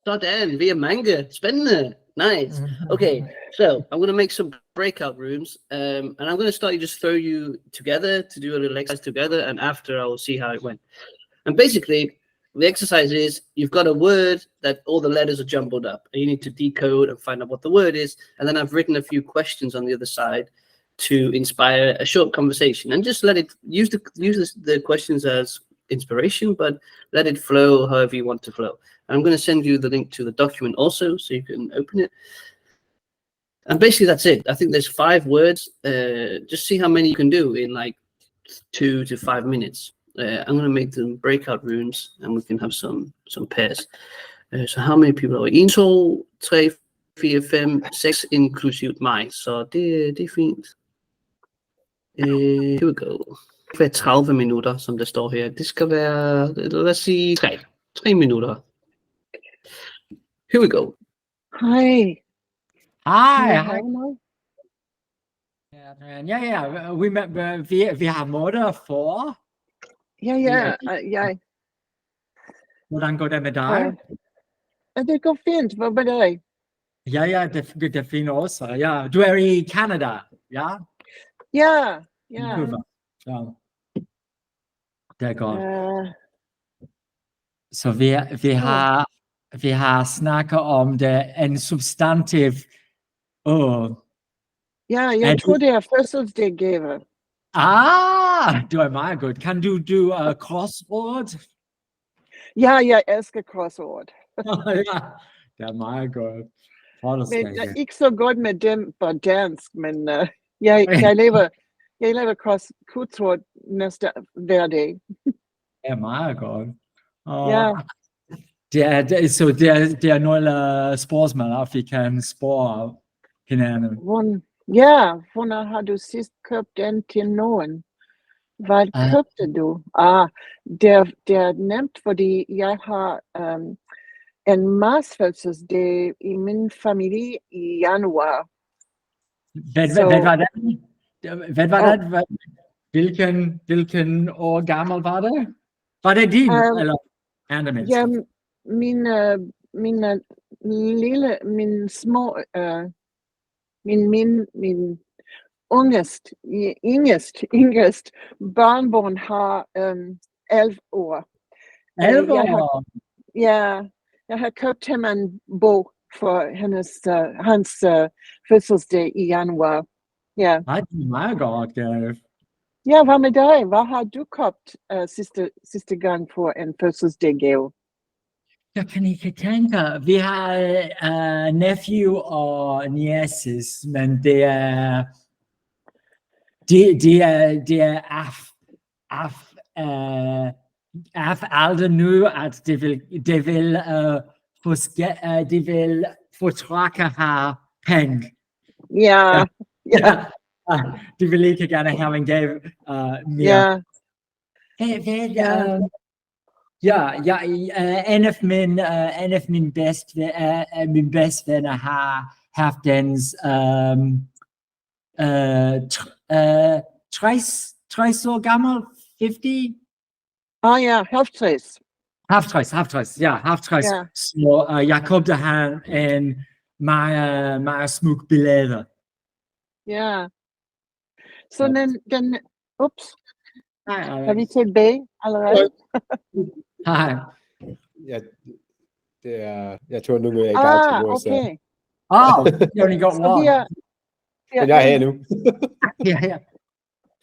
Sådan, vi er mange. Spændende. Nice. Okay, so I'm going to make some breakout rooms, and I'm going to start you just throw you together to do a little exercise together, and after I will see how it went. And basically, the exercise is you've got a word that all the letters are jumbled up, and you need to decode and find out what the word is. And then I've written a few questions on the other side to inspire a short conversation, and just let it use the questions as inspiration, but let it flow however you want to flow. And I'm going to send you the link to the document also, so you can open it. And basically that's it. I think there's 5 words. Just see how many you can do in like 2 to 5 minutes. I'm going to make them breakout rooms, and we can have some pairs. So how many people are we? 1, 2, 3, 4, 5, 6 inklusivt mig. Så det er fint. Here we go. Det skal være 30 minutter, som der står her. Det skal være, lad os sige, 3 minutter. Here we go. Hi. Hi. Ja. Vi har måder for. Ja. Hvordan går det med dig? Det går fint. Hvad med dig? Ja, det er fint også. Ja, du er i Canada, ja? Ja. Vancouver. Ja. Det er godt. Så vi har snakket om det, en substantiv. Ja, jeg tror, det er fødselsdagsgave. Du er meget godt. Kan du do crossword? Ja, jeg elsker crossword. Ja, det er meget godt. Men jeg er ikke så godt med dem på dansk, men jeg laver crossword næsten hver dag. Det er meget godt. Ja. Det er nogle spørgsmål, at vi kan spørge hinanden. Hvornår har du sidst købt den til nogen? Hvad købte du? Det er nemt, fordi jeg har en marsfødselsdag i min familie i januar. Hvad var det? Hvilken år gammel var det? Var det din, eller andre mennesker? Ja, min yngest barnbarn har 11 år. 11 år? Jeg har købt ham en bog for hans fødselsdag i januar. Ja. Det er meget godt, Gareth. Ja, hvad med dig? Hvad har du købt sidste gang for en fødselsdagsgave? Jeg kan ikke tænke. Vi har nephew og nieces, men det er aldrig nu, at det vil foretrække have penge. Ja. De vil ikke gerne have en gave mere. En af mine bedste venner har haft ens 60 år gammel, 50? Ja, 50. 50, ja, 50. Så jeg købte han en meget smuk billede. Ja. Så den ups. Er vi tilbage allerede? Hej. Ja, jeg tror nu, jeg er i gang til vores... Okay. You only got one. Men jeg er her nu. Ja.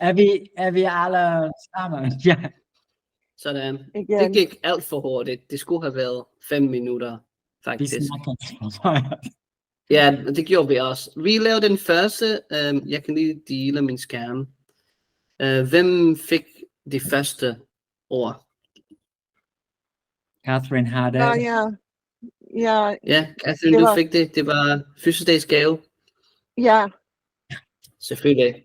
Er vi alle sammen? Ja. Sådan. Det gik alt for hurtigt. Det skulle have været 5 minutter, faktisk. Ja, det gjorde vi også. Vi lavede den første. Jeg kan lige dele min skærm. Hvem fik de første ord? Catherine har det. Ja, Catherine, du fik det. Det var fødselsdagsgave. Ja. Selvfølgelig.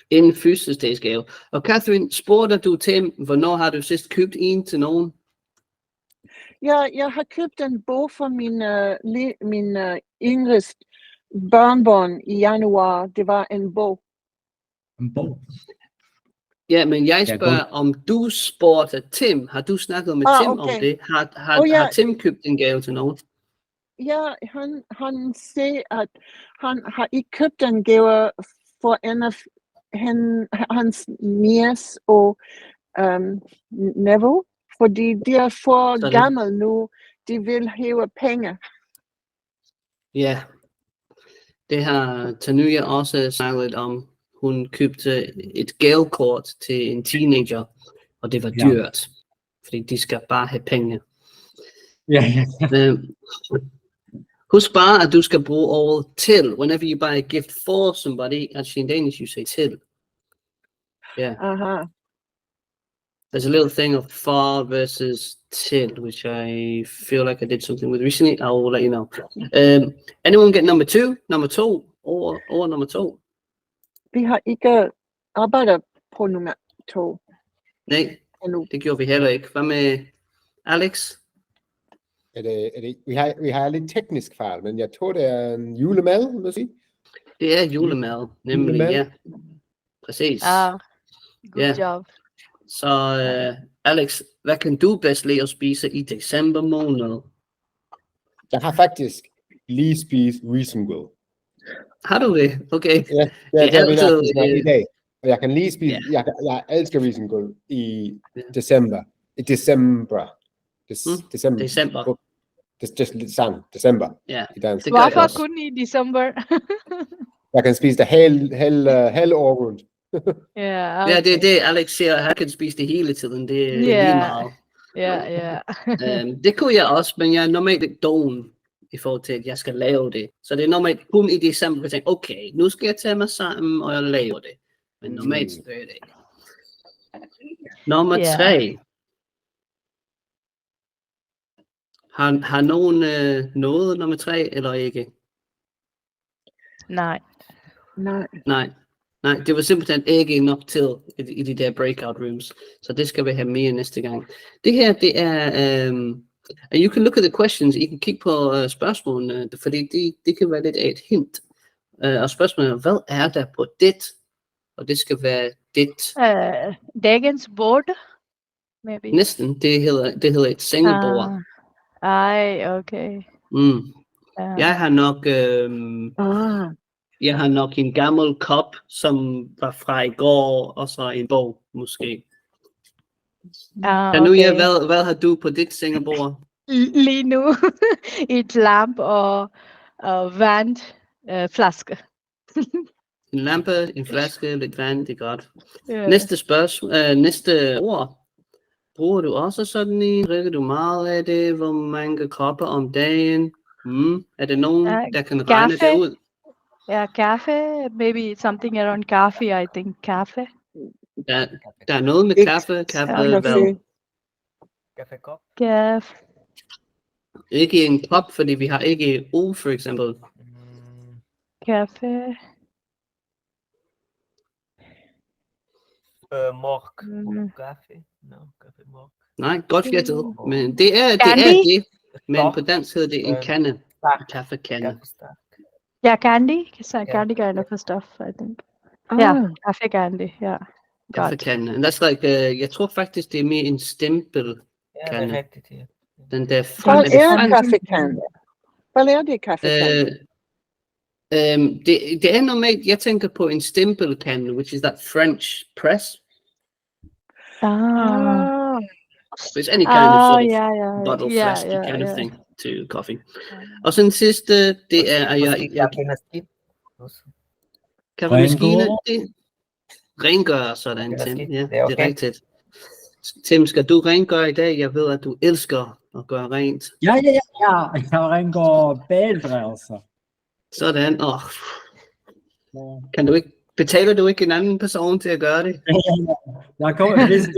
En fødselsdagsgave. Og Catherine, spurgte du til, hvornår har du sidst købt en til nogen? Ja, jeg har købt en bog for min yngste barnbarn i januar. Det var en bog. En bog? Ja, men jeg spørger, om du spurgte Tim. Har du snakket med Tim om det? Har Tim købt en gave til nogen? Ja, han siger, at han har ikke købt en gave for en af hans niece og nevø, fordi de er for Sådan. gammel nu. De vil hæve penge. Ja, det har Tanuja også snakket om. Hun købte et gavekort til en teenager, og det var dyrt, fordi de skal bare have penge. Ja. Husk bare, at du skal bruge ordet til. Whenever you buy a gift for somebody, actually in Danish you say til. Yeah. Aha. There's a little thing of for versus til, which I feel like I did something with recently. I will let you know. Anyone get number two? Number two? Or number two? Vi har ikke arbejdet på nummer 2 Nej, endnu. det gjorde vi heller ikke. Hvad med Alex? Vi har lidt teknisk fejl, men jeg tror, det er en julemad, må jeg sige. Det er julemad, nemlig, Julemad. ja. Præcis. Good job. Så Alex, hvad kan du bedst lide at spise i december måned? Jeg har faktisk lige spist risengryl. Har du det? Okay. Ja, Det er altid, i dag. Og jeg kan lige spise, jeg elsker risengryl i december. December. Just lidt sammen. December. Ja, I dansk. det gør jeg Hvorfor også. kun i december? Jeg kan spise det hele år rundt. Ja, Ja, det er det, Alex siger. Han kan spise det hele tiden. Det er lige meget. Ja. Det kunne jeg også, men jeg er normalt ikke doven i forhold til, at jeg skal lave det. Så det er normalt kun i december, at jeg tænker, okay, nu skal jeg tage mig sammen, og jeg laver det. Men normalt så gør jeg det ikke. Nummer 3. Har nogen noget nummer 3, eller ikke? Nej. Nej, det var simpelthen ikke nok til i de der breakout rooms. Så det skal vi have mere næste gang. Det her, det er... you can look at the questions. I kan kigge på spørgsmålene, fordi det kan være lidt af et hint. Og spørgsmålet er, hvad er der på dit? Og det skal være dit. Dagens bord, maybe. Næsten. Det hedder et sengebord. Okay. Jeg har nok en gammel kop, som var fra i går, og så en bog, måske. Okay. Hvad har du på dit sengebord? Lige nu et lamp og vandflaske. En lampe, en flaske, lidt vand, det er godt. Næste spørgsmål, næste ord. Bruger du også sådan en? Drikker du meget af det? Hvor mange kopper om dagen? Er det nogen, der kan regne det ud? Yeah, kaffe. Maybe something around coffee. I think kaffe. Der er noget med kaffe. Kaffekop. Kaffe. Ikke en kop, fordi vi har ikke o for eksempel. Kaffe. Mørk. Kaffe. No, kaffe mørk. Nej, godt gættet. Men det er det. Men på dansk hedder det en kande. Kaffekande. Yeah, candy. Candy kind of a stuff, I think. Yeah, coffee candy. Yeah. Kaffekande. And that's like, jeg tror faktisk, det er mere en stempel. Ja, det er rigtigt, ja. Den der Hvad er kaffekande? Hvad er det kaffekande? Det er normalt, jeg tænker på en stempelkande, which is that French press. It's any kind of sort of bottle flask kind of thing to coffee. Og så den sidste, det er, kaffemaskine, det rengør sådan, Tim. Ja, det er rigtigt. Tim, skal du rengøre i dag? Jeg ved, at du elsker at gøre rent. Ja. Jeg rengør badeværelser. Sådan. Betaler du ikke en anden person til at gøre det? Jeg kommer vist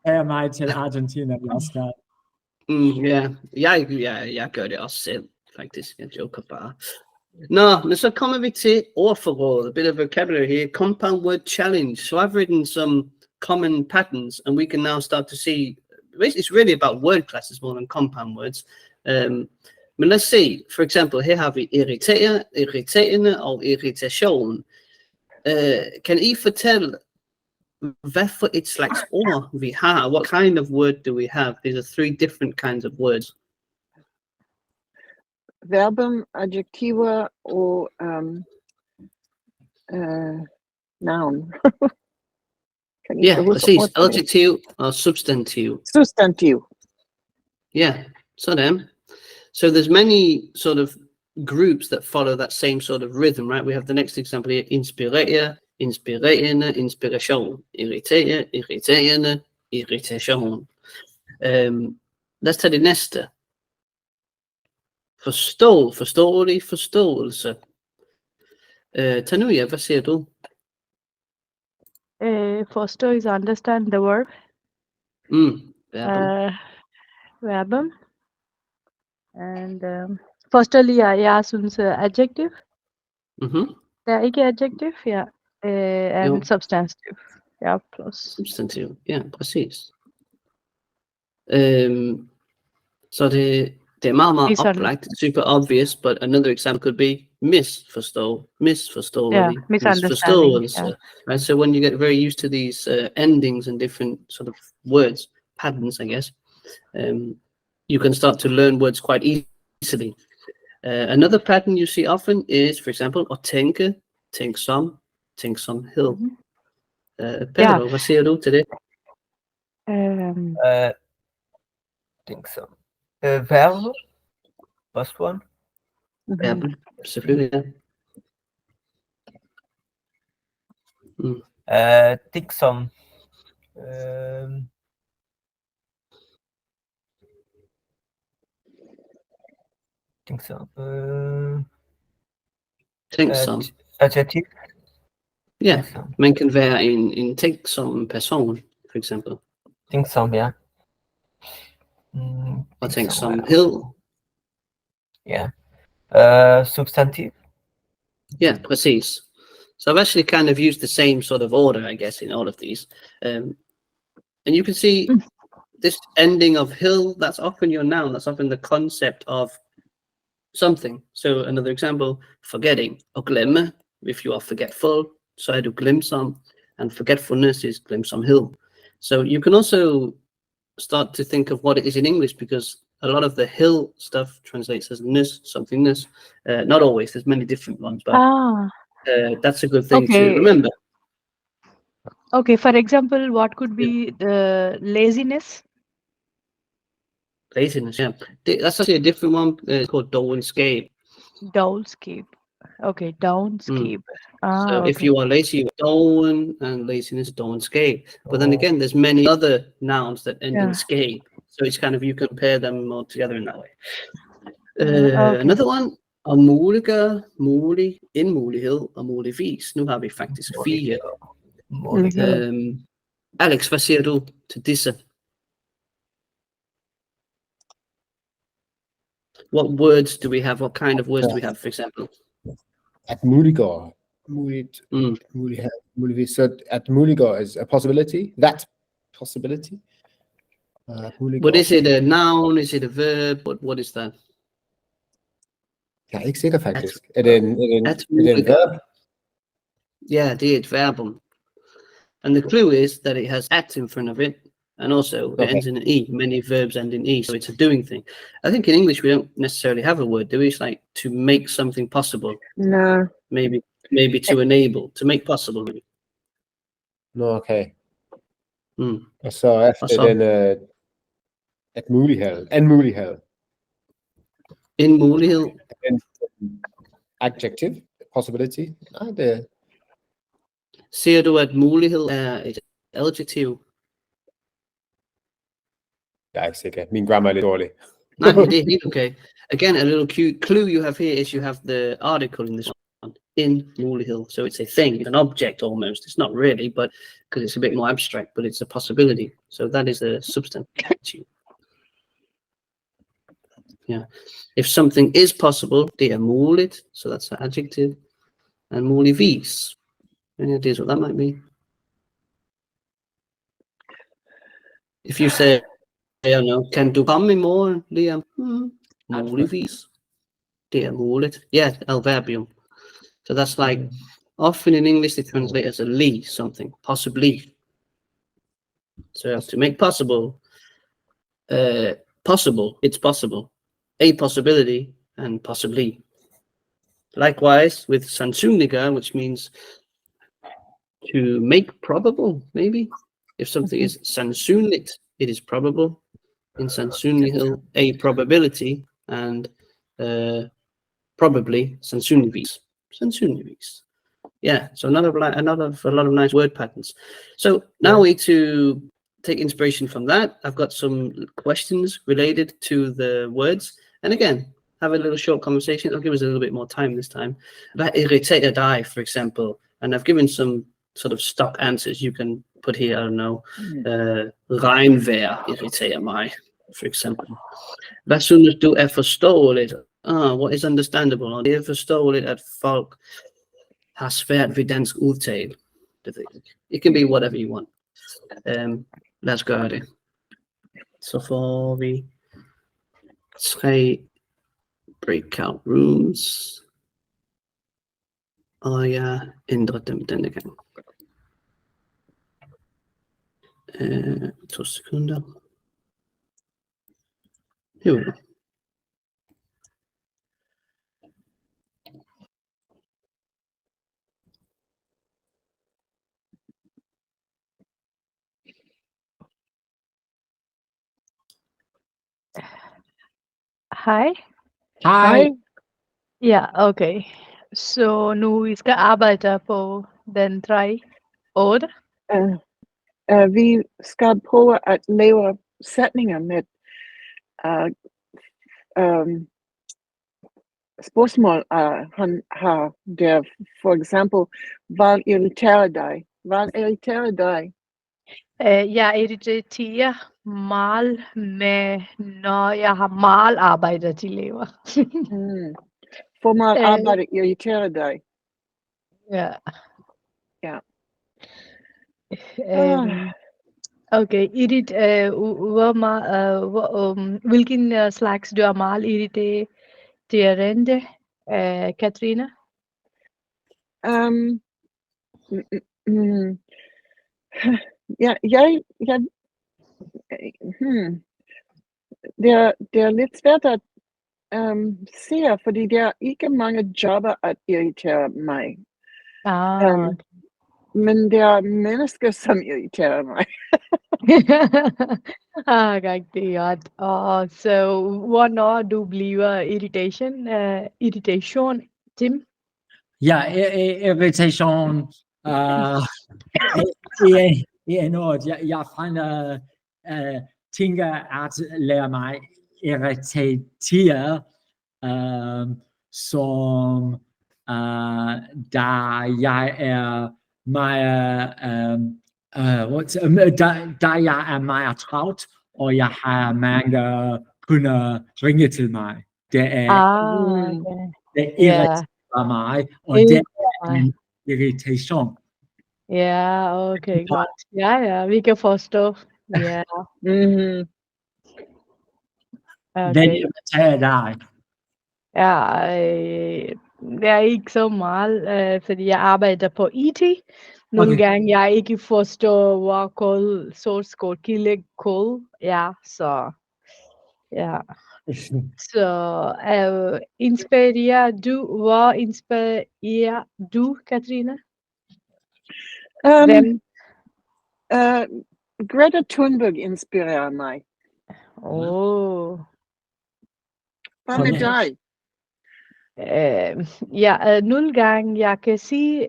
af mig til Argentina næste gang. Jeg gør det også selv, faktisk. Jeg joker bare. Nå, men så kommer vi til ordforråd. A bit of vocabulary here. Compound word challenge. So I've written some common patterns, and we can now start to see. It's really about word classes more than compound words. Men let's see. For example, her har vi irritere, irriterende og irritation. Kan I fortælle, hvad for et slags ord vi har? What kind of word do we have? These are 3 different kinds of words. Verbum, adjektiver og noun. Kan I Yeah, huske præcis. ordet for det? Adjektiv og substantiv. Substantiv. Yeah, sådan. So there's many sort of groups that follow that same sort of rhythm, right? We have the next example here: inspirere, inspirerende, inspiration, irritere, irriterende, irritation. Let's tage det næste. Forstå, forståelig, forståelse. Tanuja, hvad siger du? Forstå is understand the verb. Verbum. Verbum. And firstly, jeg synes adjective. Det er ikke adjective, ja. And substantive. Ja, plus. Substantive, ja, præcis. Så det er meget oplagt, super obvious, but another example could be misforståelig, misforståelse. Yeah. Right? So when you get very used to these endings and different sort of words, patterns, I guess, you can start to learn words quite easily. Another pattern you see often is, for example, at tænke, tænksomhed. Pedro, hvad siger du til det? Think so. Verbum, first one. Verbum, selvfølgelig, ja. Think some. Think so. Tænksom. Adjective. Ja, man kan være en tænksom person, for eksempel. Tænksom, ja. Og tænksomhed. Ja. Substantive. Yeah, præcis. So I've actually kind of used the same sort of order, I guess, in all of these. And you can see this ending of hill, that's often your noun, that's often the concept of something. So another example, forgetting, at glemme, if you are forgetful, så er du glemsom, and forgetfulness is glemsomhed. So you can also start to think of what it is in English, because a lot of the hill stuff translates as ness, somethingness. Not always, there's many different ones, but that's a good thing to remember. Okay, for example, what could be the laziness? Laziness, yeah. That's actually a different one. It's called downscape. Downscape. Okay, downscape. So if you are lazy, you're down, and laziness, downscape. But then again, there's many other nouns that end in scape. So it's kind of, you compare them all together in that way. Another one, at muliggøre, mulig, en mulighed og muligvis. Nu har vi faktisk 4. Alex, hvad siger du til disse? What words do we have? What kind of words do we have, for example? At muliggøre, muligvis. So at muliggøre is a possibility. That possibility. But is it a noun? Is it a verb? What is that? Jeg er ikke sikker faktisk. Er det en verb? Yeah, det er et verbum. And the clue is that it has at in front of it, and also it ends in an E. Many verbs end in E, so it's a doing thing. I think in English we don't necessarily have a word, do we? It's like to make something possible. No. Maybe to enable, to make possible. Maybe. Nå, okay. Og så efter den at mulighed, en mulighed. En mulighed. Adjective, possibility. Nej, det. Ser du, at mulighed er et adjektiv? Jeg er ikke sikker. Min grammar er lidt dårlig. Nej, men det er helt okay. Again, a little clue you have here is you have the article in this one. In mulighed. So it's a thing, it's an object almost. It's not really, but because it's a bit more abstract, but it's a possibility. So that is a substantive. Yeah. If something is possible, det er muligt. So that's an adjective. And muligvis. Any ideas what that might be? If you say, I don't know, kan du komme i morgen, Liam? Muligvis. Det er muligt. Yeah, adverbium. So that's like, often in English they translate as a li, something, possibly. So you have to make possible. Possible, it's possible. A possibility, and possibly. Likewise with sandsynliggøre, which means to make probable, maybe. If something is sandsynligt, it is probable. In sandsynlighed, a probability, and probably sandsynligvis. Sandsynligvis. Yeah, so a lot of nice word patterns. So now we to take inspiration from that. I've got some questions related to the words, and again, have a little short conversation. I'll give us a little bit more time this time. Hvad irriterer dig, for example? And I've given some sort of stock answers you can put here. I don't know. Regnvejr irriterer mig, for example. Hvad synes du er forståeligt? What is understandable? Og det er forståeligt, at folk har svært ved dansk udtale. Det ved jeg ikke. It can be whatever you want. Lad os gøre det. Så får vi 3 breakout rooms. Og jeg ændrer dem denne gang. 2 sekunder. Jo. Hej. Hej. Ja, okay. Så nu vi skal arbejde på den 3-8. Vi skal prøve at lave sætninger med spørgsmål. Han har der for eksempel, hvad irriterer dig? Hvad irriterer dig? Jeg irriterer meget med, når jeg har meget arbejde til elever. For meget arbejde irriterer dig? Ja. Ja. Okay, hvilken slags du er meget irriterende, Katrine? Det er lidt svært at se, fordi der er ikke mange jobber at irritere mig. Men der er mennesker, som irriterer mig. Rigtig godt. Så hvornår du bliver irritation, Tim? Ja, irritation er noget, jeg finder tænker at lære mig irritere, som da jeg er meget da jeg er meget travlt, og jeg har mange kunder ringe til mig. Det er det irriterer mig, og det er en irritation. Ja, okay, godt. Ja, vi kan forstå. Ja. Hvad irriterer dig? Ja, det er ikke så meget, fordi jeg arbejder på IT. Nogle gange jeg ikke forstår, hvor kode, source code, kilde kode. Ja, så ja. Så inspirerer du, hvor inspirerer du, Katrine? Greta Thunberg inspirerer mig. Hvad med dig? Nogle gange jeg kan sige,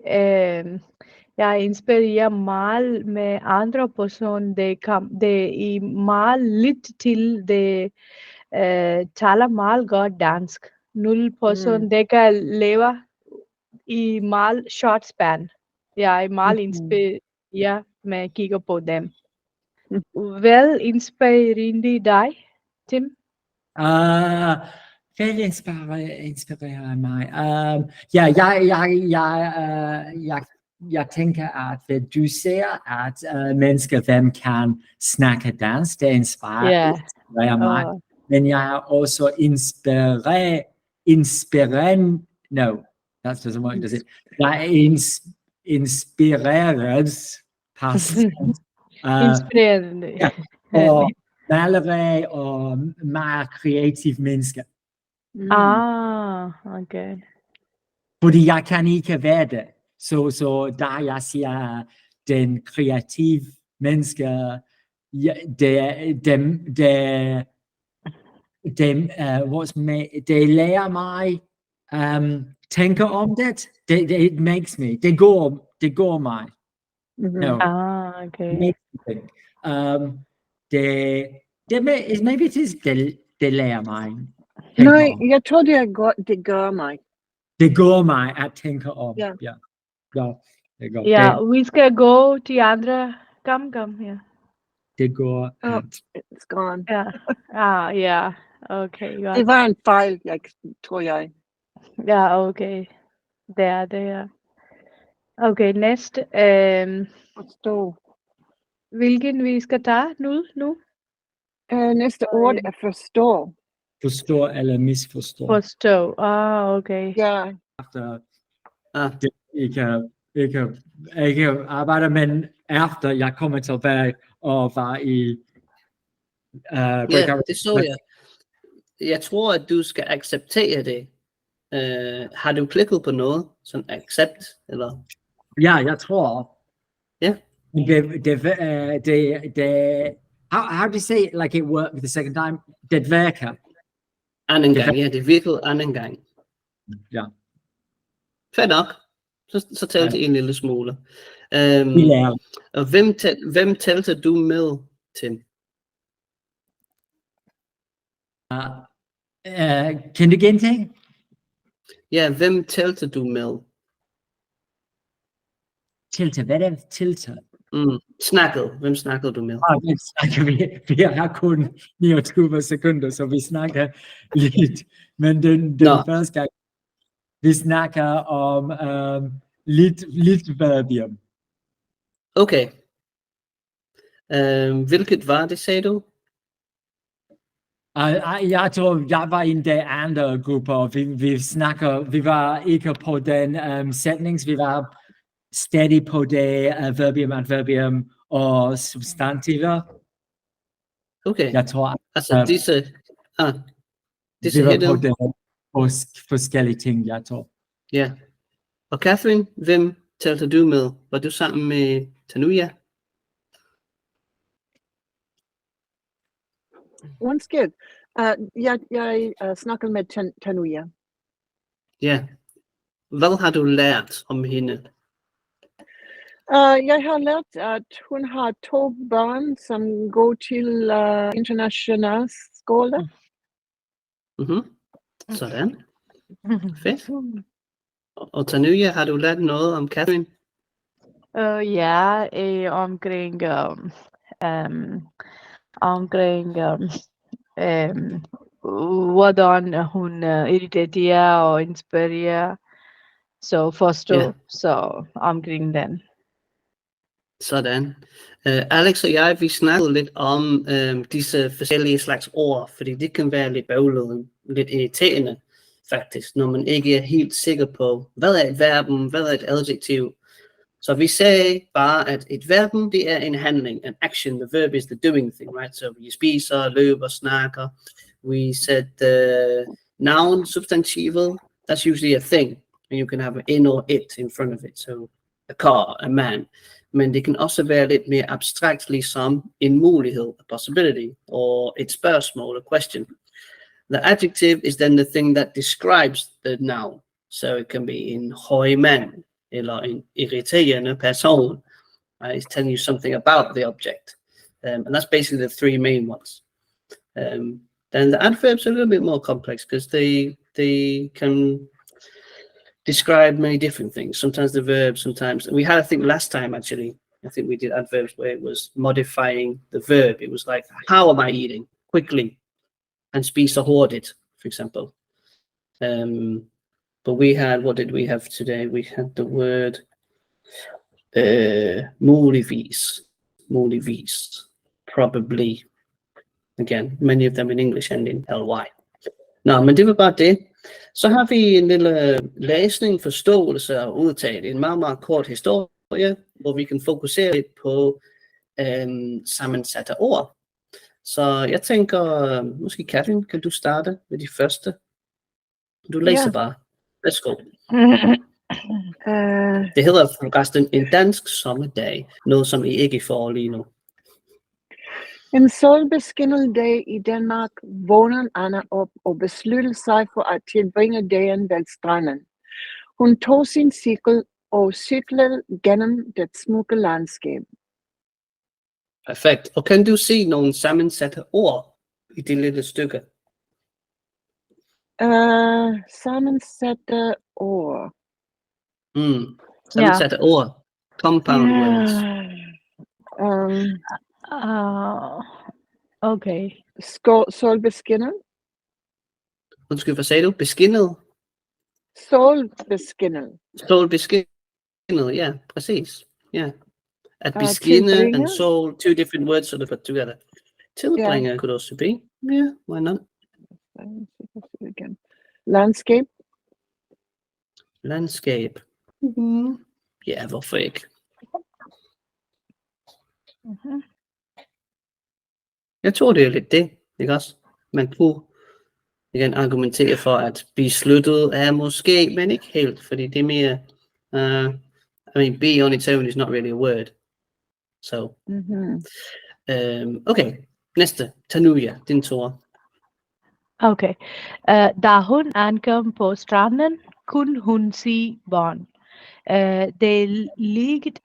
jeg inspirerer meget med andre personer, det er meget lidt til, det taler meget godt dansk. Nogle personer, det kan leve i meget short span. Jeg er meget inspireret med at kigge på dem. Hvad inspirerer dig, Tim? Hvad inspirerer mig? Jeg tænker, at du ser, at mennesker, hvem kan snakke dansk, det inspirerer mig. Men jeg er også inspireret. No, that's just what I say. Jeg er inspireret. Inspirerende. Og maleri og meget kreative mennesker. Okay. Fordi jeg kan ikke være det. Så da jeg siger den kreative menneske, det lærer mig tænke om det. It makes me. Det går mig. No. Okay. Makes me think. Maybe it is det lærer mig. Nej, jeg tror, det gør mig. Det går mig at tænke om. Ja. Ja. Det går. Ja, vi skal gå de andre. Kom, ja. Det går. Oh, it's gone. Ja. Ja. Okay, godt. Det var en fejl, tror jeg. Ja, okay. Det er det, ja. Okay, næste. Forstå. Hvilken vi skal tage nu? Næste ord er forstå. Forstå eller misforstå. Forstå. Okay. Ja. Det ikke arbejder, men efter jeg kommer tilbage og var i Ja, det så jeg. Jeg tror, at du skal acceptere det. Har du klikket på noget? Sådan accept, eller? Ja, jeg tror. Ja. How do you say it, like it worked the second time? Det virker. Anden gang, ja, det virkede anden gang. Ja. Fair nok. Så talte jeg en lille smule. Og hvem talte du med, Tim? Kan du gentage? Ja, hvem talte du med? Tilte, hvad er det? Tilte? Hvem snakkede du med? Vi har kun 29 sekunder, så vi snakker lidt. Men den første gang, vi snakker om lidt verbium. Okay. Hvilket var det, sagde du? Jeg tror, jeg var i den andre gruppe, og vi var ikke på den sætning, vi var stadig på det verbium, adverbium og substantiver. Okay. Jeg tror, altså disse vi var hætter. på det forskellige ting, jeg tror. Ja. Og Catherine, hvem talte du med? Var du sammen med Tanuja? Undskyld. Jeg snakker med Tanuja. Ja. Hvad har du lært om hende? Jeg har lært, at hun har 2 børn, som går til international skole. Sådan. Fedt. Og Tanuja, har du lært noget om Catherine? Ja, omkring hvordan hun irriterer og inspirerer. Så forstå, så omkring den. Sådan. Alex og jeg, vi snakkede lidt om disse forskellige slags ord, fordi det kan være lidt bøvlet, lidt irriterende faktisk, når man ikke er helt sikker på, hvad er et verbum, hvad er et adjektiv. Så vi sagde bare, at et verbum, det er en handling, an action. The verb is the doing thing, right? So we spiser, løber, snakker. We said noun, substantivet, that's usually a thing. And you can have an in or it in front of it. So a car, a man. Men det kan også være lidt mere abstrakt, ligesom en mulighed, a possibility, or et spørgsmål, a question. The adjective is then the thing that describes the noun. So it can be en høj mand, eller en irriterende person. It's telling you something about the object. And that's basically the 3 main ones. Then the adverbs are a little bit more complex because they can describe many different things. Sometimes the verbs, sometimes we had, I think last time actually, I think we did adverbs where it was modifying the verb. It was like, how am I eating? Quickly. And spiser hurtigt, for example. But we had, what did we have today? We had the word muligvis, probably. Again, many of them in English end in ly. Nå, men det var bare det. Så har vi en lille læsning, forståelse og udtale. En meget, meget kort historie, hvor vi kan fokusere lidt på sammensatte ord. Så jeg tænker, måske Catherine, kan du starte med de første? Du læser bare. Værsgo. Øh, Det hedder forresten en dansk sommerdag. Noget, som I ikke får lige nu. En solbeskinnet dag i Danmark vågner Anna op og besluttede sig for at tilbringe dagen ved stranden. Hun tog sin cykel og cyklede gennem det smukke landskab. Perfekt. Og kan du se nogle sammensatte ord i det lille stykke? Sammensatte ord. Sammensatte ord. Compound words. Okay. Solbeskinnet. Undskyld, hvad sagde du? Beskinnet? Solbeskinnet. Solbeskinnet, ja, præcis. Ja. At beskinne tilbringe. and soul, two different words sort of put together. Tilbringe could also be. Yeah, why not? Landscape. Landscape. Ja, hvorfor ikke? Jeg tror, det er lidt det, ikke også? Man kunne igen argumentere for, at besluttet er måske, men ikke helt, fordi det er mere, I mean, be on its own is not really a word. So, okay, næste, Tanuja, din tur. Okay. Da hun ankom på stranden, kunne hun se børn. Det legede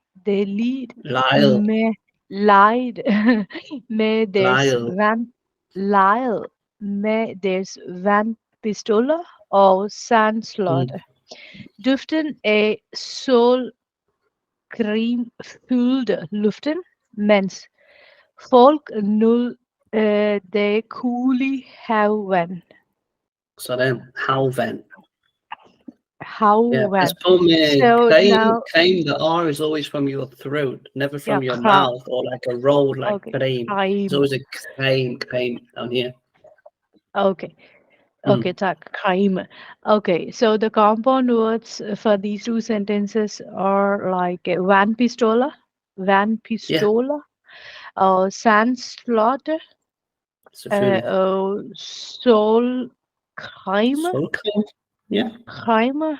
med deres vandpistoler og sandslotte. Duften af solcreme fyldte luften, mens folk nød det kølige havvand. Sådan, havvand. Havvand. Yeah, it's for me. So now, cream, the R is always from your throat, never from your mouth or like a roll like cream. It's always a cream down here. Okay. Okay, crime. Okay, so the compound words for these two sentences are like vandpistoler, sandslot, solcreme,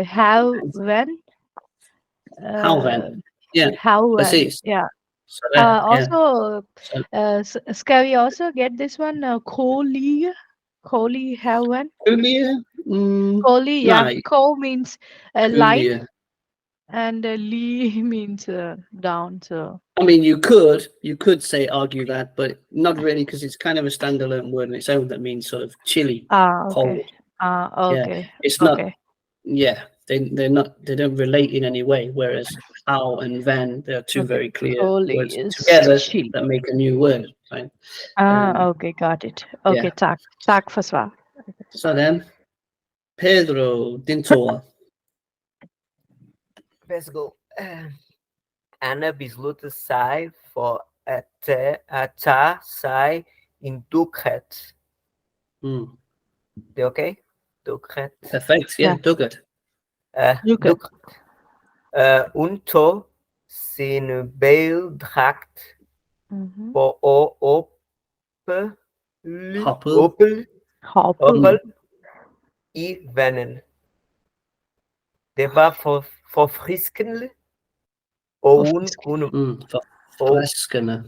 havvand. Havvand. Yeah, præcis. Yeah. Also, can we also get this one? Koli havvand. Koli, yeah. Nej. Ko means line, and li means down. So I mean, you could say argue that, but not really, because it's kind of a standalone word on its own that means sort of chilly, cold. Okay. Okay. Yeah, it's not. Yeah, they don't relate in any way. Whereas how and van, they are two very clear words together that make a new word, right? Okay, got it. Okay, tak for svar. Sådan. Pedro, din tur. Værsgo. Anna besluttede sig for at tage sig en dukkert. Det er okay? Dukkert. Perfekt, ja, dukkert. Dukkert. Hun tog sin badedragt for at hoppe i vandet. Det var forfriskende, og hun kunne forfriskende.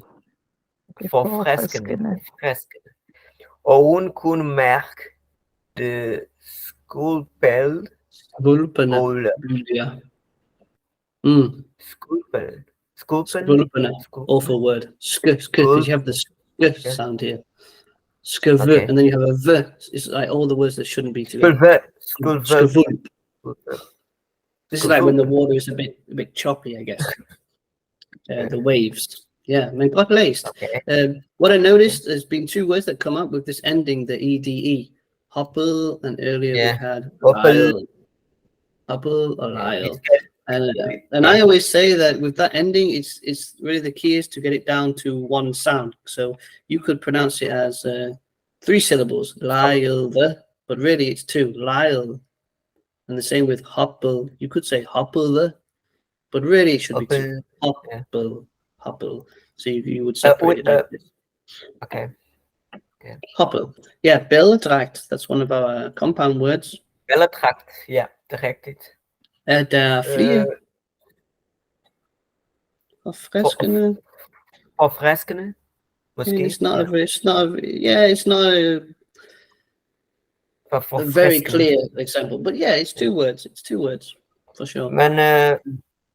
Og hun kunne mærke det skvulpende. Awful word. Because you have the sound here. Okay. And then you have a v. It's like all the words that shouldn't be together. This is like when the water is a bit choppy, I guess. The waves. Yeah, I mean, godt læst. What I noticed, there's been two words that come up with this ending, the ede. Hoppel, and earlier we had Lyle. Hoppel or Lyle. And I always say that with that ending, it's really the key is to get it down to one sound. So you could pronounce it as 3 syllables, Lyle, but really it's 2, Lyle. And the same with Hoppel. You could say Hoppel, but really it should be 2, Hoppel, Hoppel. So you would separate it like this. Okay. Okay. Hoppel. Yeah, Belledracht. That's one of our compound words. Belledracht. Ja, te gek dit. Der Flier. Forfreskende. Forfreskende. Misschien. It's not a very clear example, but yeah, it's two words. It's two words for sure. Men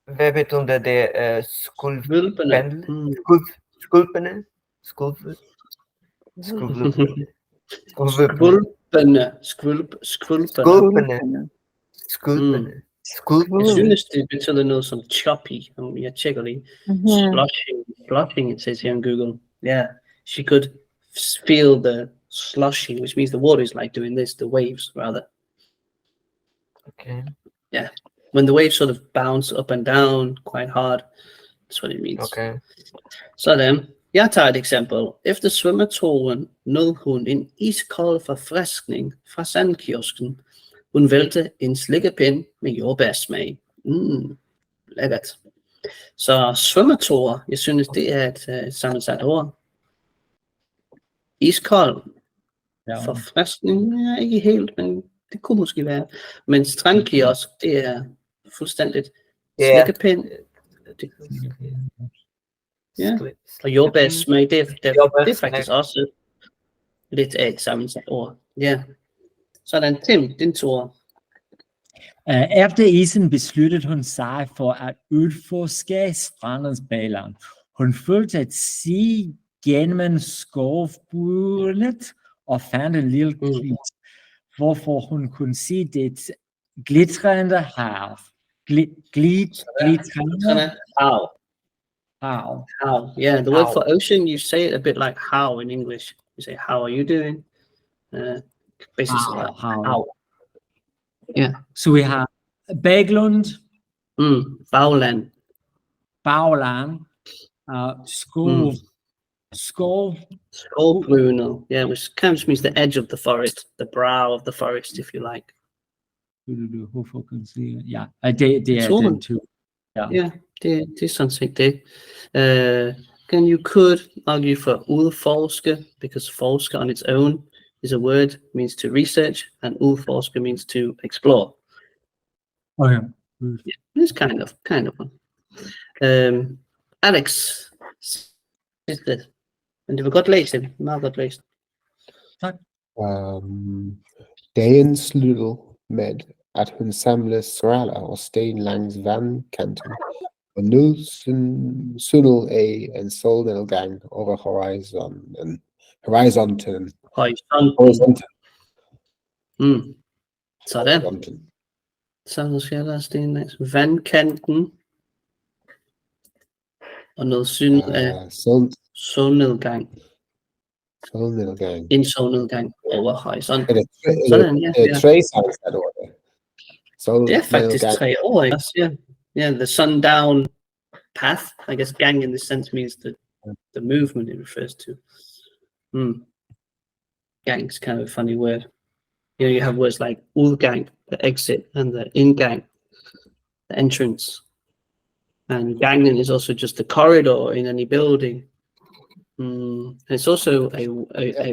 we hebben toen de skulpende. As soon as they know some choppy, chiggly, sloshing, it says here on Google. Yeah, she could feel the sloshing, which means the water is like doing this, the waves rather. Okay. Yeah, when the waves sort of bounce up and down quite hard, that's what it means. Okay. Så then, jeg tager et eksempel. Efter svømmeturen nåede hun en iskold forfriskning fra sandkiosken. Hun vælte en slikkepind med jordbærsmag. Lækkert. Så svømmetur, jeg synes, det er et sammensat ord. Iskold forfriskning, ja, ikke helt, men det kunne måske være. Men strandkiosk, det er fuldstændigt slikkepind. Ja, og jordbærsmag, det er faktisk også lidt af et sammensat ord. Ja. Sådan, Tim, din tur. Efter isen besluttede hun sig for at udforske strandens billeder. Hun følte at se gennem skovburet og fandt en lille klit, hvorfor hun kunne se det glitrende hav. Glitrende hav. How. Yeah, the word for ocean, you say it a bit like how in English. You say, how are you doing? Basically, how. Yeah. So we have Baglund. Bauland. Skovbrunel. Yeah, which kind of means the edge of the forest, the brow of the forest, if you like. Yeah, det er den too. Yeah, det er sådan set det. You could argue for udforske, because forske on its own is a word, means to research, and udforske means to explore. Okay. Yeah, it's kind of one. Alex, det. Men det var godt læst, det. Meget godt læst. Tak. Dagen sluttede med, at hun samlede stråler og sten langs vandkanten, og nu syndede af en solnedgang over horisonten. Sådan. Så skal der sten langs vandkanten, og noget syn af solnedgang. En solnedgang over horisonten. Sådan, ja. Det er tre sammensat ord. Det er faktisk 3 ord, ikke? Yeah, the sundown path. I guess gang in this sense means the movement it refers to. Gang's kind of a funny word. You have words like udgang, the exit, and the indgang, the entrance. And gangen is also just the corridor in any building. It's also a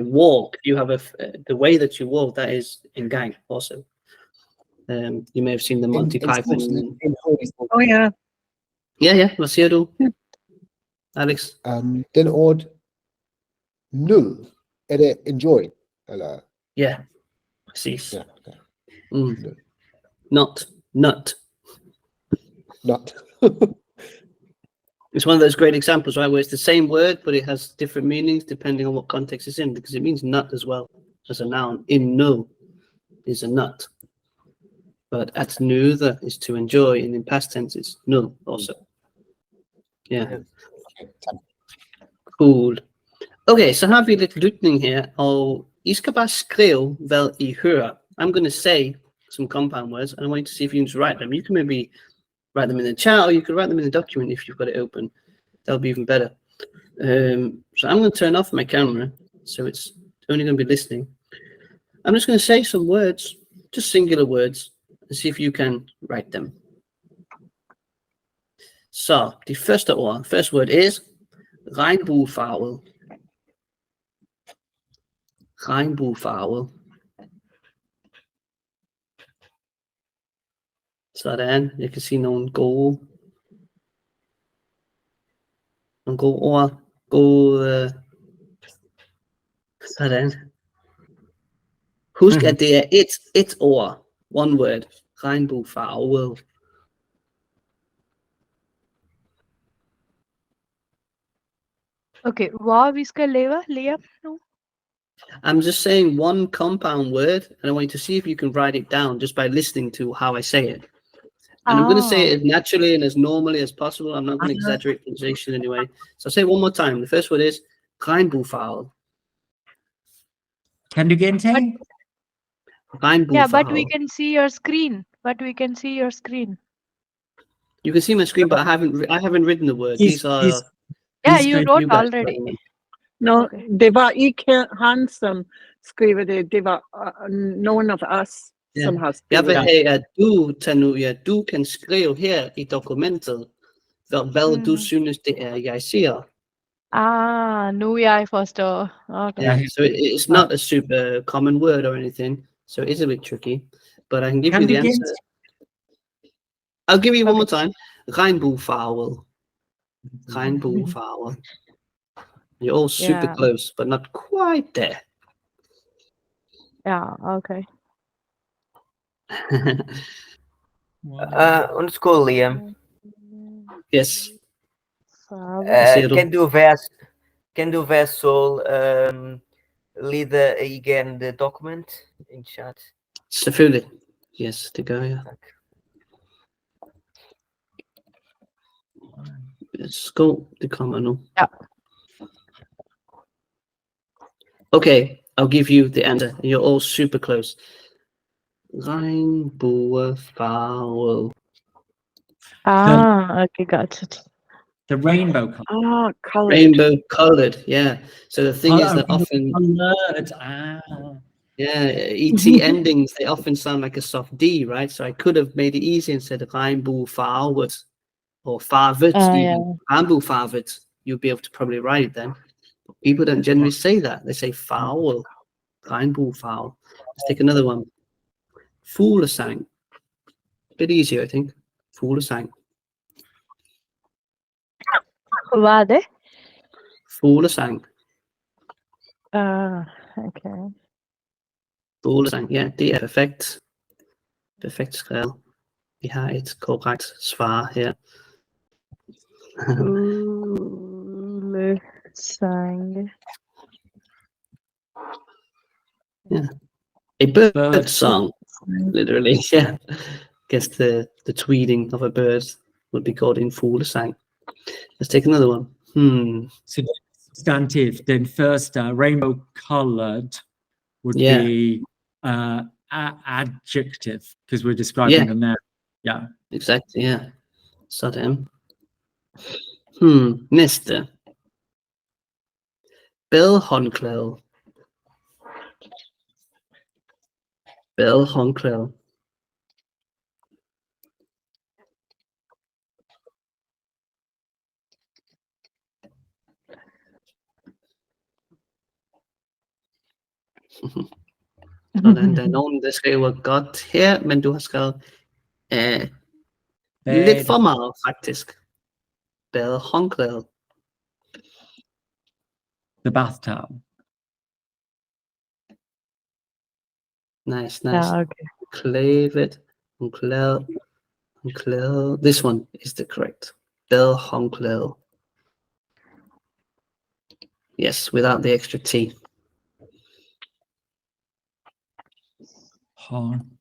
walk. You have the way that you walk, that is in gang also. You may have seen the Monty Python. Oh yeah. Yeah. Hvad siger du, Alex? Den ord nul, er det enjoy? Eller? Ja, præcis. Ja, okay. Not. Not. It's one of those great examples, right, where it's the same word, but it has different meanings depending on what context it's in, because it means nut as well as a noun. In no is a nut. But at nude is to enjoy, and in past tense it's nul also. Yeah. Cool. Okay, så har vi lidt lytning her, og I skal bare skrive, hvad I hører. I'm going to say some compound words, and I want you to see if you can just write them. You can maybe write them in the chat, or you could write them in the document if you've got it open. That'll be even better. So I'm going to turn off my camera, so it's only going to be listening. I'm just going to say some words, just singular words, and see if you can write them. Så det første ord, first word is regnbuefarvet. regnbuefarvet. Sådan. Jeg kan sige nogle gode ord. Gode... Sådan. Husk, at det er et ord. One word. Regnbuefarvet. Okay, hvad vi skal lære nu? I'm just saying one compound word, and I want you to see if you can write it down just by listening to how I say it. And I'm going to say it as naturally and as normally as possible. I'm not going to exaggerate pronunciation anyway. So I'll say it one more time. The first word is regnbuefarvet. Can you again say? Regnbuefarvet. Yeah, but we can see your screen. You can see my screen, but I haven't written the word. These are... Yeah, you wrote already. No, Okay. det var ikke han, som skriver det. Det var nogen of us, som har skrevet Jeg vil det. have, at du, Tanuja, du kan skrive her i dokumentet, hvad du synes, det er, jeg siger. Nu jeg forstår. Okay. Yeah, so it's not a super common word or anything, so it is a bit tricky, but I can give you the answer. I'll give you one more time. Regnbuefarvet. Regnbuefarvet. You're all super close, but not quite there. Yeah, okay. Undskyld, Liam. Yes. Kan du være så lede igen det dokument in chat? Selvfølgelig. Yes, det gør jeg. Tak. Skål, det kommer nu. Ja. Okay, I'll give you the answer. You're all super close. Regnbuefarvet. Okay, got it. The rainbow color. Colored. Rainbow colored, yeah. So the thing is that often... Colored. Yeah, ET endings, they often sound like a soft D, right? So I could have made it easy and said regnbuefarvet or farvet, even. Regnbuefarvet. You'd be able to probably write it then. But people don't generally say that. They say farvel. Regnbuefarvet. Let's take another one. Fuglesang. A bit easier, I think. Fuglesang. Hvad er det? Fuglesang. Okay. Fuglesang, ja, det er perfekt. Perfekt skrevet. Vi har et korrekt svar her. Fuglesang. Yeah. A bird song, literally, yeah. I guess the tweeting of a bird would be called in fuglesang. Let's take another one. So substantive, then first rainbow colored would be adjective because we're describing them now. Yeah. Exactly, yeah. Sådan. Næste. Badehåndklæde. Badehåndklæde. Sådan, der er nogen, der skriver godt her, men du har skrevet lidt for meget, faktisk. Badehåndklæde. The bath towel. Nice. Yeah, okay. Klævet, håndklæde. This one is the correct. Badehåndklæde. Yes, without the extra T.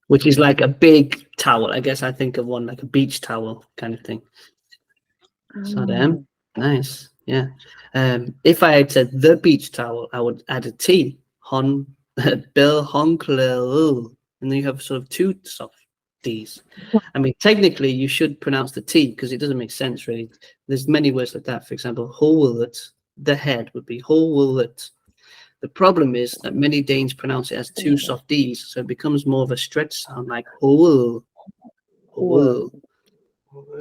Which is like a big towel. I guess I think of one like a beach towel kind of thing. So nice. Yeah. If I had said the beach towel, I would add a T. Badehåndklæde. And then you have sort of two soft Ds. I mean, technically you should pronounce the T because it doesn't make sense really. There's many words like that. For example, hovedet. The head would be hovedet. The problem is that many Danes pronounce it as two soft Ds, so it becomes more of a stretch sound like hoved.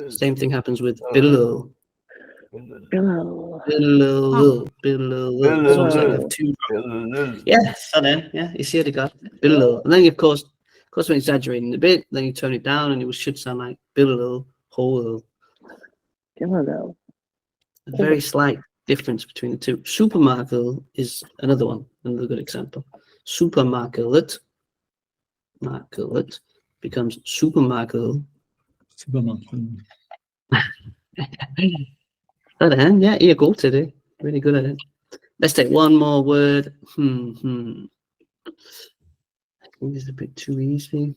Same thing happens with billow. Billow. Billow. It's almost like you have two. Yeah, sådan. Yeah, you see the guy. Billow. And then, of course, when exaggerating a bit, then you turn it down and it should sound like billow, whole. Billow. A very slight difference between the two. Supermarket is another one, another good example. Supermarket becomes supermarket. Yeah, you're good today. Really good at it. Let's take one more word. I think this is a bit too easy.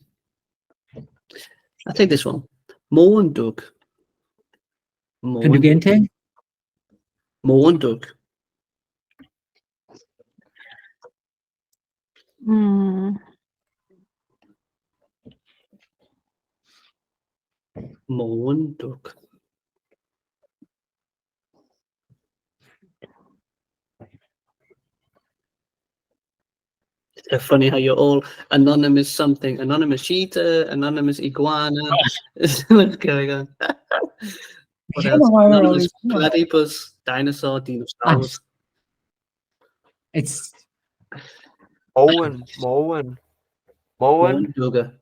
I'll take this one. Morgendug. Kan du gentage? Morgendug. Morgendug. It's so funny how you're all anonymous something, anonymous cheetah, anonymous iguana. What's going on? What else? Anonymous platypus, dinosaur, dinosaurs. It's Morgendugger.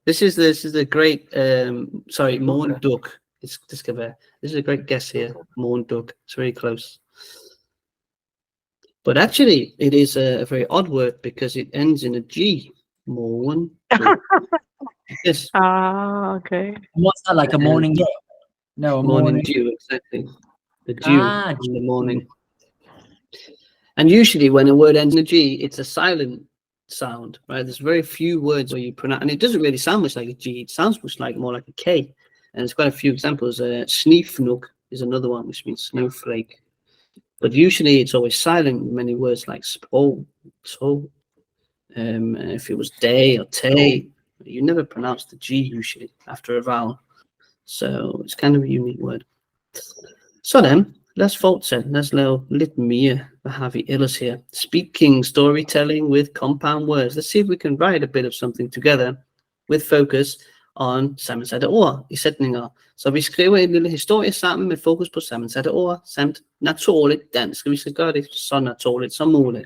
This is the great Morgendug. This is a great guess here. Morgendug. It's very close. But actually, it is a very odd word because it ends in a G. Morgendug. Yes. Okay. what's that, like a morning dew? No, a Morning dew, exactly. The dew in the morning. And usually when a word ends in a G, it's a silent sound, right? There's very few words where you pronounce, and it doesn't really sound much like a G. It sounds much like more like a K. And there's quite a few examples. Sneefnook is another one, which means snowflake. But usually it's always silent. Many words like if it was day or tay, you never pronounce the G usually after a vowel. So it's kind of a unique word. Så then, lad os fortsætte. Lad os lave lidt mere. Hvad har vi ellers her? Speaking, storytelling with compound words. Let's see if we can write a bit of something together with focus on sammensatte ord i sætninger. Så vi skriver en lille historie sammen med fokus på sammensatte ord samt naturligt dansk. Vi skal gøre det så naturligt som muligt.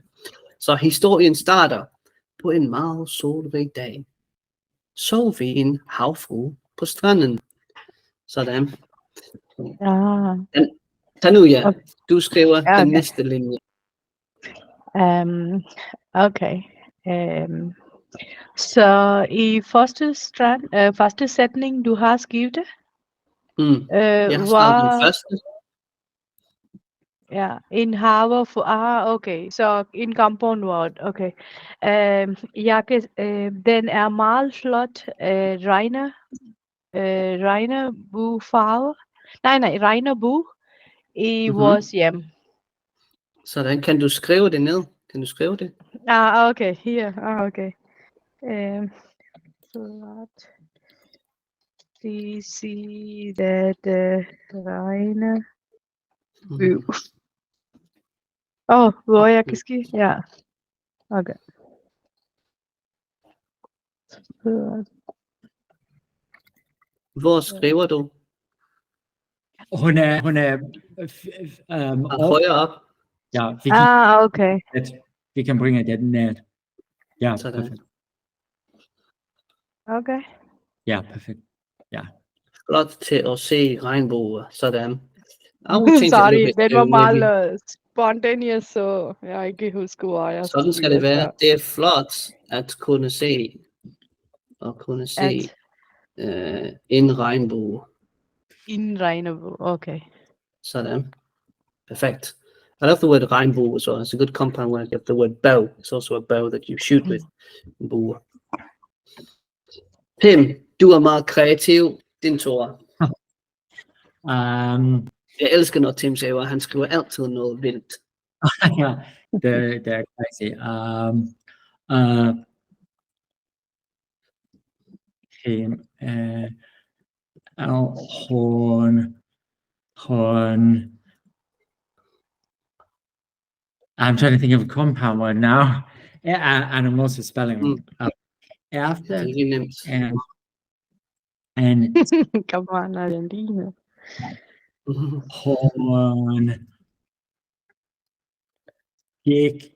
Så historien starter på en meget solrig dag. Så vi en havfrue på stranden. Sådan. Tanuja, du skriver den næste linje. Okay. Så i første sætning, du har skrevet, Jeg har skrevet den første. Ja, en haver for, okay, så en compound word, okay. Den er meget flot, regnebu farve. Nej, regnebu i vores hjem. Sådan, kan du skrive det ned? Kan du skrive det? Okay, her, okay. Flot. We see that regnebu. Hvor jeg kan skrive? Ja. Okay. Hvor skriver du? Hun er højere op. Ja, okay. Vi kan bringe den ned. Ja, perfekt. Okay. Ja, perfekt. Ja. Flot til at se regnbuer. Sådan. Sorry, det var meget spontaneous, så jeg ikke husker, hvor jeg sådan skal det være. Det er flot at kunne se en regnbue. En regnbue, okay. Sådan. Perfect. I love the word rainbow as well. It's a good compound word. You have the word bow. It's also a bow that you shoot with. Bow. Tim, du er meget kreativ. Din tur. Jeg elsker, når Tim siger, at han skriver altid noget vildt. Ja, det er crazy. I'm trying to think of a compound word now. And I'm also spelling after and Come on, Argentina. Horn. Gik.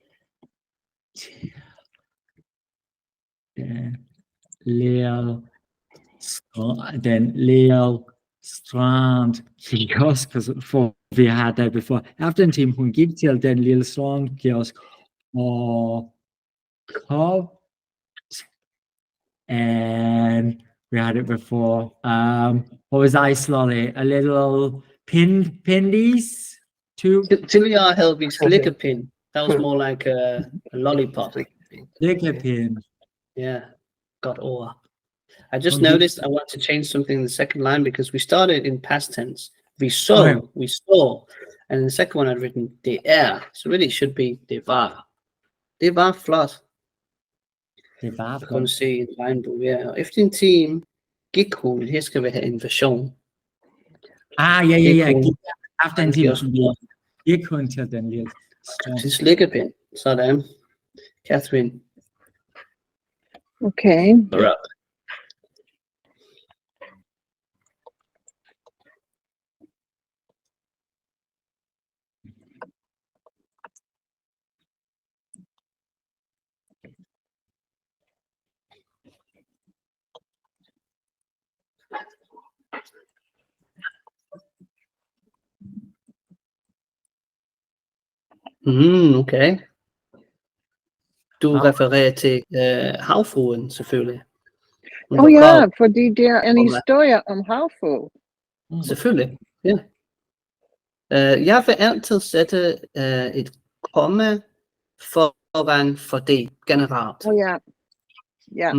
Den Lille Strand kiosk, for vi har that before. Efter en time, hun gik til den lille strand kiosk og købte, and we had it before. What was I, Slolly? A little pindies? Tilja Helvig's Lickapin. That was more like a lollipop. Lickapin. Yeah, got over. I just noticed I want to change something in the second line because we started in past tense. We saw, and in the second one I'd written det so really it should be det var. Det var flot. Det var flot. Kan du se i regnbue, ja. Og efter en time gik hun, her skal vi have en version. Ja. Efter en time gik hun til den lille strand. Til Lickapin. Sådan. Catherine. Okay. You're up. Okay. Du refererer til havfruen, selvfølgelig. Ja, fordi det er en historie om havfrue. Selvfølgelig, ja. Jeg vil altid sætte et komma foran for det generelt. Ja.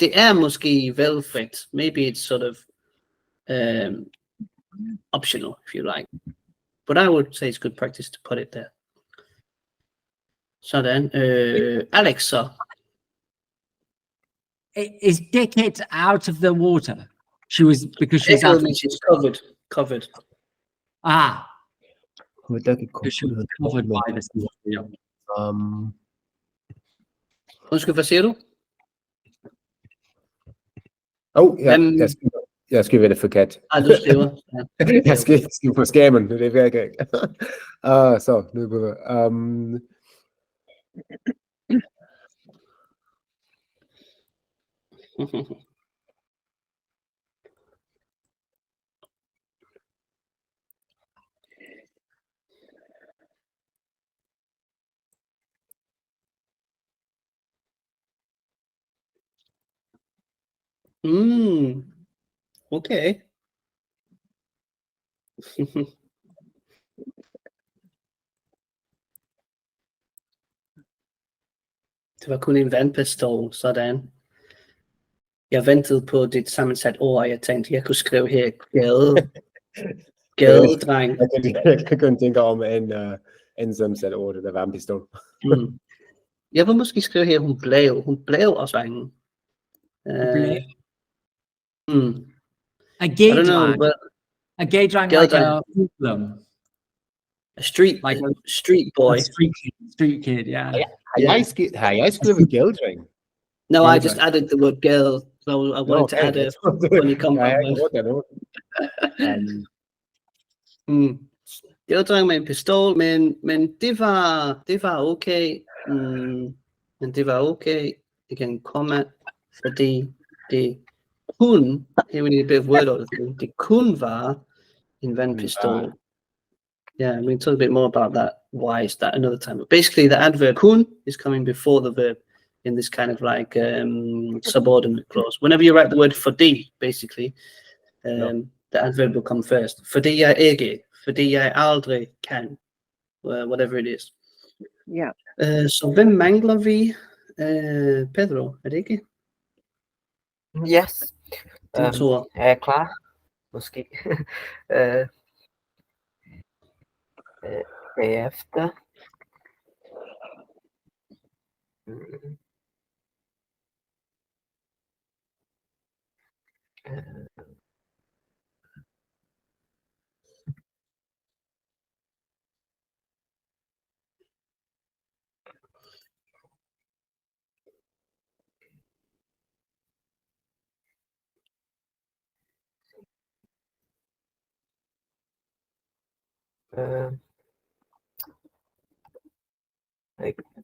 Det er måske valgfrit. Maybe it's sort of optional, if you like. But I would say it's good practice to put it there. Sådan. Alex, så. Is Dickett out of the water? Because she was out. She's covered. She was covered by the sea. Undskyld, hvad siger du? Jeg skriver det forkert. Du skriver. Ja. Jeg skriver på skærmen, det virker ikke. Så, nu på det. Okay. Det var kun en vandpistol, sådan. Jeg ventede på dit sammensat ord, og jeg tænkte, jeg kunne skrive her gadedreng. Jeg kunne tænke om en sammensat ord, der var en pistol. Jeg vil måske skrive her, hun blev også vangen. A gay drunk like a hoodlum. A street boy. A street kid, yeah. Har jeg skrevet gældring? No, I just added the word girl. So I wanted to add it when you come back. Gældring med en pistol, men det var okay. Men det var okay. Det kan komme, fordi det kun, here we need a bit of word order, det kun var en vandpistol. Yeah, we can talk a bit more about that. Why is that another time? But basically, the adverb kun is coming before the verb in this kind of like subordinate clause. Whenever you write the word fordi, basically, the adverb will come first. Fordi jeg ikke, fordi jeg aldrig kan, whatever it is. Yeah. Så hvem mangler vi? Pedro, er det ikke? Yes. Er jeg klar? Måske. Bagefter.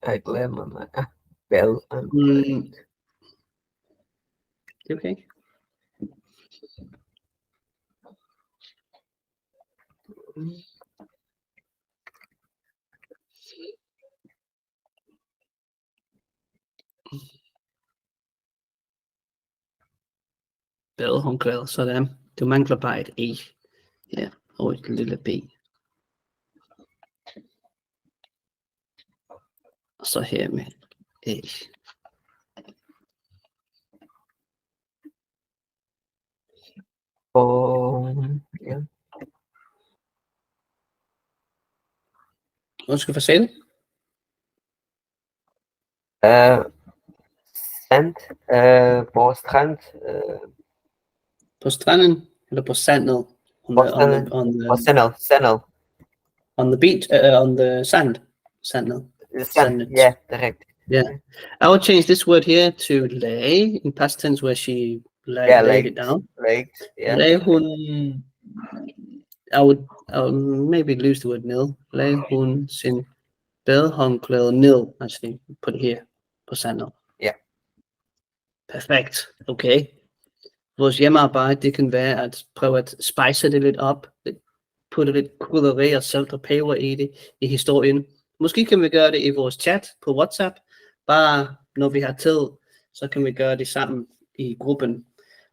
Jeg glemmer mig. Bell. Okay. Badehåndklæder, sådan. Du mangler bare et E. Ja, og et lille B. Og så her med E. Og ja. Undskyld for selv. Sand. På strand. På stranden, eller på sandet? Sandet. On the beach, on the sand. Sandet. Sand. Yeah, direct. Yeah. I would change this word here to lay in past tense where she laid it down. Yeah. Lay hun. I would maybe lose the word nil. Lay hun sin badehåndklæde nil. Actually, put it here. På sandet. Yeah. Perfekt. Okay. Vores hjemmearbejde, det kan være at prøve at spice det lidt op. Putte lidt krydderi og salt og peber i det, i historien. Måske kan vi gøre det i vores chat på WhatsApp. Bare når vi har tid, så kan vi gøre det sammen i gruppen.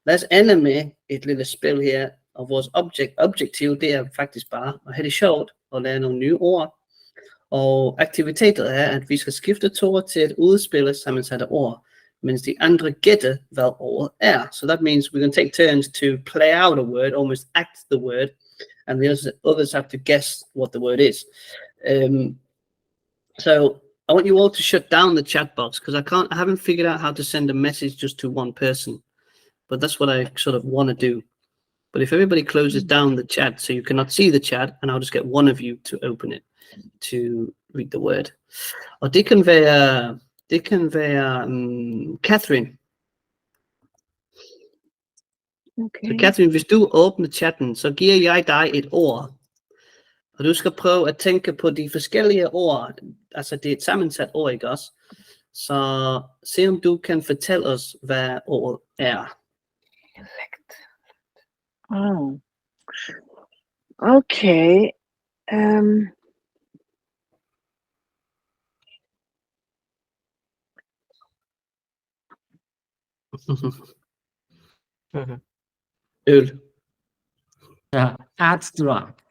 Lad os ende med et lille spil her. Og vores objektiv, det er faktisk bare at have det sjovt og lære nogle nye ord. Og aktivitetet er, at vi skal skifte to ord til at udspille sammensatte ord, mens de andre gætter, hvad ordet er. So that means we're going to take turns to play out a word, almost act the word, and the others have to guess what the word is. So I want you all to shut down the chat box because I haven't figured out how to send a message just to one person, but that's what I sort of want to do. But if everybody closes down the chat so you cannot see the chat, and I'll just get one of you to open it to read the word. Og det kan være Catherine. Okay. Så Catherine, hvis du åbner chatten, så giver jeg dig et ord. Og du skal prøve at tænke på de forskellige ord. Altså det er et sammensat ord, ikke også? Så se om du kan fortælle os, hvad ordet er. Oh. Okay. Øl. Ja, abstract.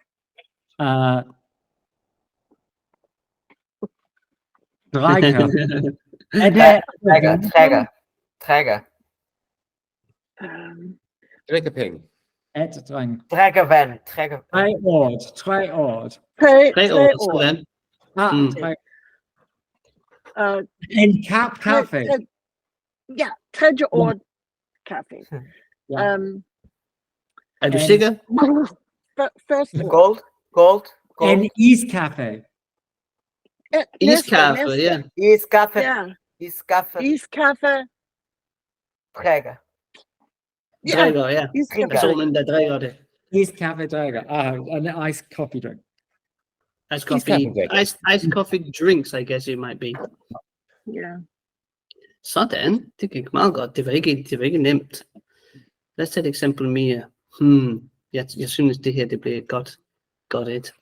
Drikker. Er det Trækker. Drikkepenge. at drink? Trækker vand. Tre ord. Tre ord. Sådan. En kop kaffe. Ja, tredje ord kaffe. Ja. Er du sikker? First ord. Gold. En iskaffe. Iskaffe, ja. Iskaffe. Ja. Iskaffe. Iskaffe. Drikker. Drikker, ja. Iskaffe. Personen, der drikker det. Iskaffe drikker. An iced coffee drink. Iced coffee drinks, I guess it might be. Ja. Sådan. Det gik meget godt. Det var ikke nemt. Lad os tage et eksempel mere. Jeg synes, det her det bliver godt et.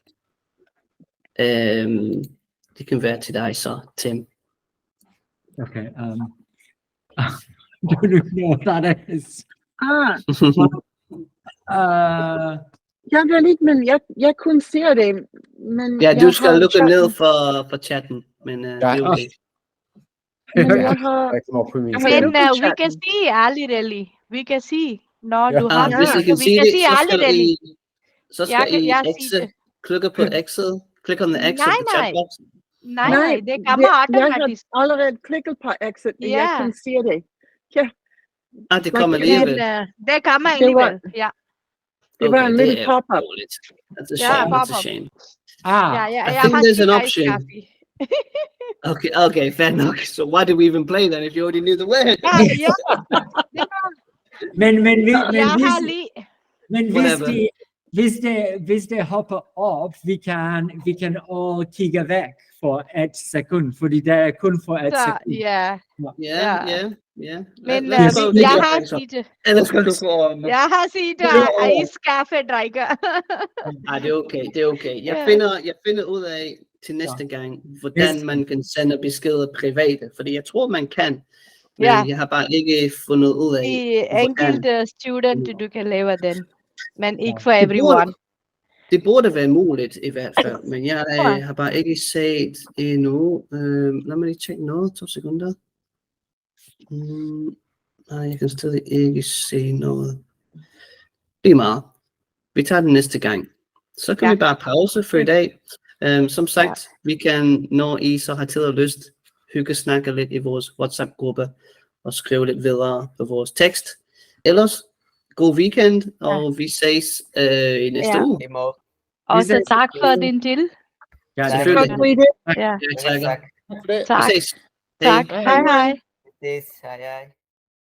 Det kan være til dig så, Tim. Okay. Do you know what that is? Jeg ved ikke, men jeg kunne se det. Men ja, du skal lukke ned for chatten, men det er okay. Men jeg har... we can see already. We can see. Når du har hvis I kan se det, så skal I klikke på Excel. Click on the Excel chat box. Nej, det kommer automatisk. Jeg har allerede klikket på Excel, og jeg kan se det. Ja. Det kommer alligevel. Det kommer alligevel, ja. Det var en lille pop-up. That's a shame. I think there's an option. Okay, fair enough. So why did we even play then if you already knew the word? Men hvis det hopper op, vi kan også kigge væk for et sekund, fordi det er kun for et Så, sekund. ja. Men Lad os prøve det. jeg har set Ellers skal du få om. Jeg har set iskaffedrikker. Nej, det er okay. Jeg finder ud af til næste gang, hvordan man kan sende beskeder private, fordi jeg tror, man kan. Men jeg har bare ikke fundet ud af, De enkelte studenter, du kan lave den, men ikke for everyone. Det burde være muligt i hvert fald, men jeg har bare ikke set endnu. Lad mig lige tjekke noget, 2 sekunder. Nej, jeg kan stadig ikke se noget. Det er meget. Vi tager den næste gang. Så kan vi bare pause for i dag. Som sagt, vi kan, når I så har tid og lyst, hygge snakke lidt i vores WhatsApp-gruppe og skrive lidt videre på vores tekst. Ellers, god weekend, og vi ses i næste uge. Og så tak for din til. Ja, selvfølgelig. Ja. Tak. Tak. Tak. Vi ses. Tak. Hej hej. Vi ses. Hej hej.